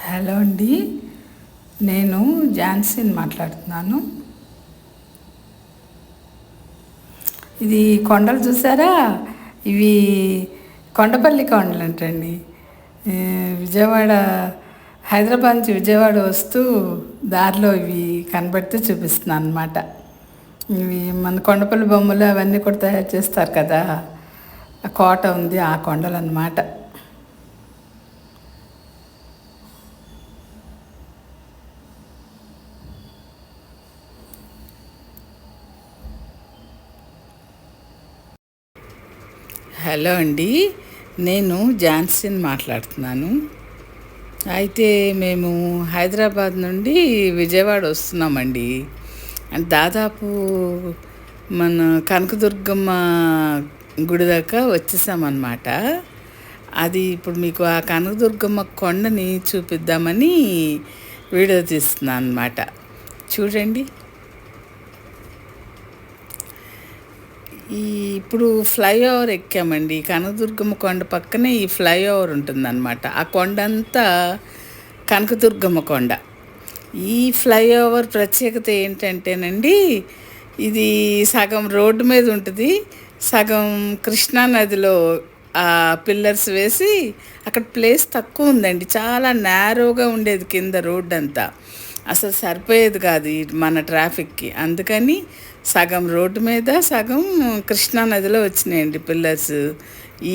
Hello అండి. నేను ఝాన్సీని మాట్లాడుతున్నాను. ఇది కొండలు చూసారా? ఇవి కొండపల్లి కొండలు అంటండి. విజయవాడ, హైదరాబాద్ నుంచి విజయవాడ వస్తూ దారిలో ఇవి కనబడితే చూపిస్తున్నాను అనమాట. ఇవి మన కొండపల్లి బొమ్మలు అవన్నీ కూడా తయారు చేస్తారు కదా, ఆ కోట ఉంది, ఆ కొండలు అన్నమాట. హలో అండి. నేను ఝాన్సీని మాట్లాడుతున్నాను. అయితే మేము హైదరాబాద్ నుండి విజయవాడ వస్తున్నామండి. అంటే దాదాపు మన కనకదుర్గమ్మ గుడి దాకా వచ్చేసామన్నమాట. అది ఇప్పుడు మీకు ఆ కనకదుర్గమ్మ కొండని చూపిద్దామని వీడియో తీస్తున్నాను అన్నమాట. చూడండి. ఈ ఇప్పుడు ఫ్లైఓవర్ ఎక్కామండి. కనకదుర్గమ్మ కొండ పక్కనే ఈ ఫ్లైఓవర్ ఉంటుందన్నమాట. ఆ కొండ అంతా కనకదుర్గమ్మ కొండ. ఈ ఫ్లైఓవర్ ప్రత్యేకత ఏంటంటేనండి, ఇది సగం రోడ్డు మీద ఉంటుంది, సగం కృష్ణా నదిలో ఆ పిల్లర్స్ వేసి అక్కడ ప్లేస్ తక్కువ ఉందండి. చాలా నేరోగా ఉండేది కింద రోడ్ అంతా. అసలు సరిపోయేది కాదు మన ట్రాఫిక్కి. అందుకని సగం రోడ్డు మీద, సగం కృష్ణా నదిలో వచ్చినాయండి పిల్లర్స్.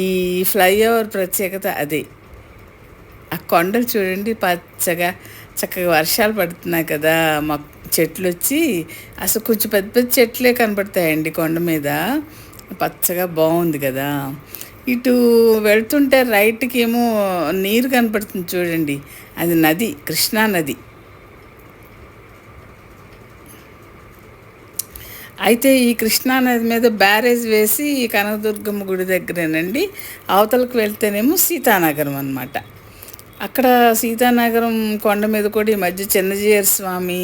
ఈ ఫ్లైఓవర్ ప్రత్యేకత అదే. ఆ కొండలు చూడండి, పచ్చగా చక్కగా వర్షాలు పడుతున్నాయి కదా, మా చెట్లు వచ్చి అసలు కొంచెం పెద్ద పెద్ద చెట్లే కనపడతాయండి కొండ మీద. పచ్చగా బాగుంది కదా. ఇటు వెళ్తుంటే రైట్కి ఏమో నీరు కనపడుతుంది చూడండి, అది నది, కృష్ణా నది. అయితే ఈ కృష్ణానది మీద బ్యారేజ్ వేసి ఈ కనకదుర్గమ్మ గుడి దగ్గరేనండి. అవతలకు వెళ్తేనేమో సీతానగరం అన్నమాట. అక్కడ సీతానగరం కొండ మీద కూడా ఈ మధ్య చిన్నజీయర్ స్వామి,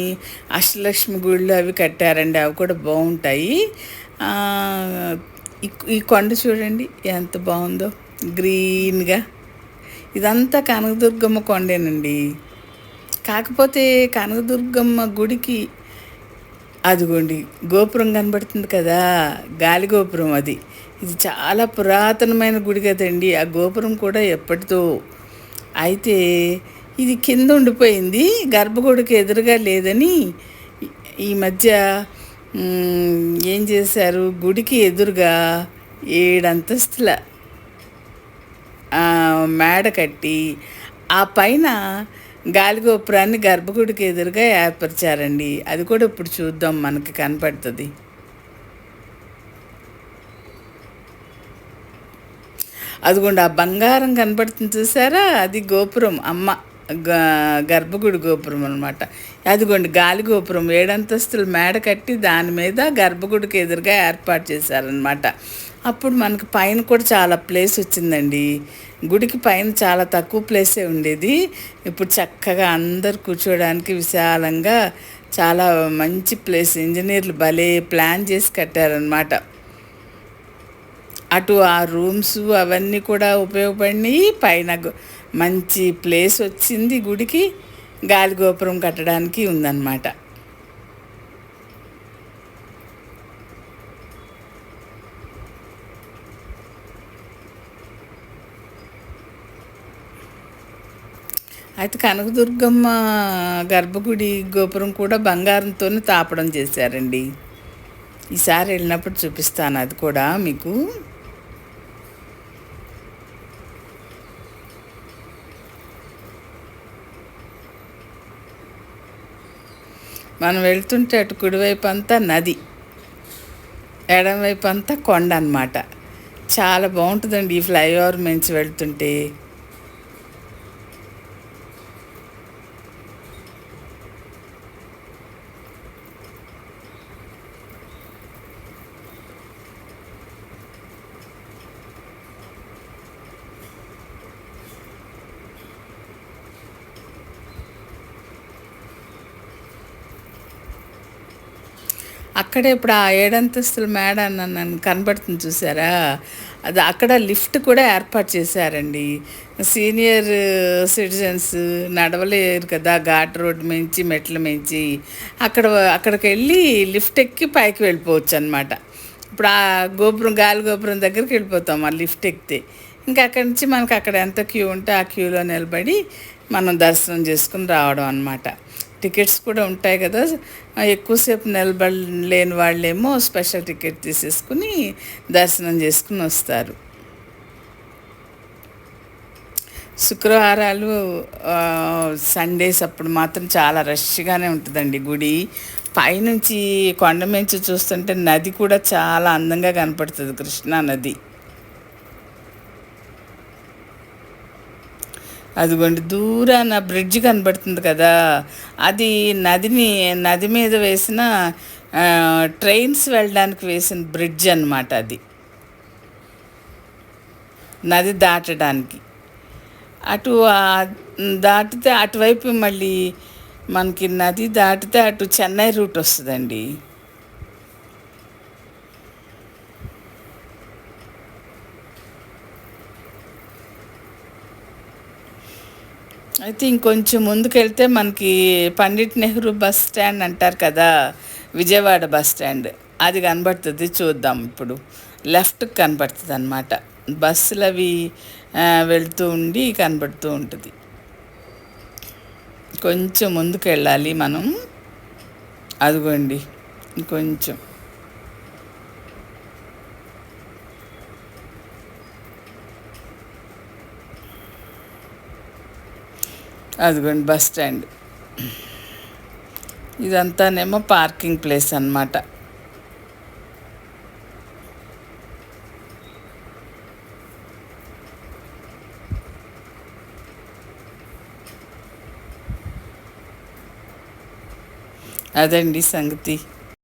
అష్టలక్ష్మి గుళ్ళు అవి కట్టారండి. అవి కూడా బాగుంటాయి. ఈ కొండ చూడండి ఎంత బాగుందో, గ్రీన్గా. ఇదంతా కనకదుర్గమ్మ కొండేనండి. కాకపోతే కనకదుర్గమ్మ గుడికి అదిగోండి గోపురం కనబడుతుంది కదా, గాలి గోపురం అది. ఇది చాలా పురాతనమైన గుడి కదండి. ఆ గోపురం కూడా ఎప్పటిదో. అయితే ఇది కింద ఉండిపోయింది, గర్భగుడికి ఎదురుగా లేదని ఈ మధ్య ఏం చేశారు, గుడికి ఎదురుగా 7 అంతస్తుల మేడ కట్టి ఆ పైన గాలిగోపురాన్ని గర్భగుడికి ఎదురుగా ఏర్పరిచారండి. అది కూడా ఇప్పుడు చూద్దాం, మనకి కనపడుతుంది. అదిగోండి ఆ బంగారం కనపడుతుంది చూసారా, అది గోపురం, అమ్మ గర్భగుడి గోపురం అనమాట. అదిగోండి గాలి గోపురం, 7 అంతస్తుల మేడ కట్టి దాని మీద గర్భగుడికి ఎదురుగా ఏర్పాటు చేశారనమాట. అప్పుడు మనకు పైన కూడా చాలా ప్లేస్ వచ్చిందండి. గుడికి పైన చాలా తక్కువ ప్లేసే ఉండేది. ఇప్పుడు చక్కగా అందరు కూర్చోడానికి విశాలంగా చాలా మంచి ప్లేస్, ఇంజనీర్లు భలే ప్లాన్ చేసి కట్టారనమాట. అటు ఆ రూమ్స్ అవన్నీ కూడా ఉపయోగపడినాయి. పైన మంచి ప్లేస్ వచ్చింది గుడికి, గాలిగోపురం కట్టడానికి ఉందన్నమాట. అయితే కనకదుర్గమ్మ గర్భగుడి గోపురం కూడా బంగారంతోనే తాపడం చేశారండి. ఈసారి వెళ్ళినప్పుడు చూపిస్తాను అది కూడా మీకు. మనం వెళ్తుంటే అటు కుడివైపు అంతా నది, ఎడమవైపు అంతా కొండ అన్నమాట. చాలా బాగుంటుందండి ఈ ఫ్లైఓవర్ మంచి వెళ్తుంటే. అక్కడే ఇప్పుడు ఆ 7 అంతస్తుల మేడ నన్ను కనబడుతుంది చూసారా, అది అక్కడ లిఫ్ట్ కూడా ఏర్పాటు చేశారండి. సీనియర్ సిటిజన్స్ నడవలేరు కదా ఘాట్ రోడ్ మించి మెట్ల మించి, అక్కడ అక్కడికి వెళ్ళి లిఫ్ట్ ఎక్కి పైకి వెళ్ళిపోవచ్చు అనమాట. ఇప్పుడు ఆ గోపురం గాలి గోపురం దగ్గరికి వెళ్ళిపోతాం ఆ లిఫ్ట్ ఎక్కితే. ఇంకా అక్కడి నుంచి మనకు అక్కడ ఎంత క్యూ ఉంటే ఆ క్యూలో నిలబడి మనం దర్శనం చేసుకుని రావడం అనమాట. టికెట్స్ కూడా ఉంటాయి కదా, ఎక్కువసేపు నిలబడలేని వాళ్ళేమో స్పెషల్ టికెట్ తీసేసుకుని దర్శనం చేసుకుని వస్తారు. శుక్రవారాలు సండేస్ అప్పుడు మాత్రం చాలా రష్గానే ఉంటుందండి గుడి. పైనుంచి కొండ మించి చూస్తుంటే నది కూడా చాలా అందంగా కనపడుతుంది, కృష్ణా నది. అదిగోండి దూరాన బ్రిడ్జ్ కనబడుతుంది కదా, అది నది మీద వేసిన ట్రైన్స్ వెళ్ళడానికి వేసిన బ్రిడ్జ్ అన్నమాట. అది నది దాటడానికి అటు దాటితే అటువైపు మళ్ళీ మనకి నది దాటితే అటు చెన్నై రూట్ వస్తుందండి. అయితే ఇంకొంచెం ముందుకెళ్తే మనకి పండిట్ నెహ్రూ బస్ స్టాండ్ అంటారు కదా, విజయవాడ బస్ స్టాండ్, అది కనబడుతుంది. చూద్దాం ఇప్పుడు. లెఫ్ట్కి కనబడుతుంది అనమాట. బస్సులు అవి వెళ్తూ ఉండి కనబడుతూ ఉంటుంది. కొంచెం ముందుకు వెళ్ళాలి మనం. అదిగోండి ఇంకొంచెం. అదిగోండి బస్ స్టాండ్. ఇదంతానేమో పార్కింగ్ ప్లేస్ అన్నమాట. అదండి సంగతి.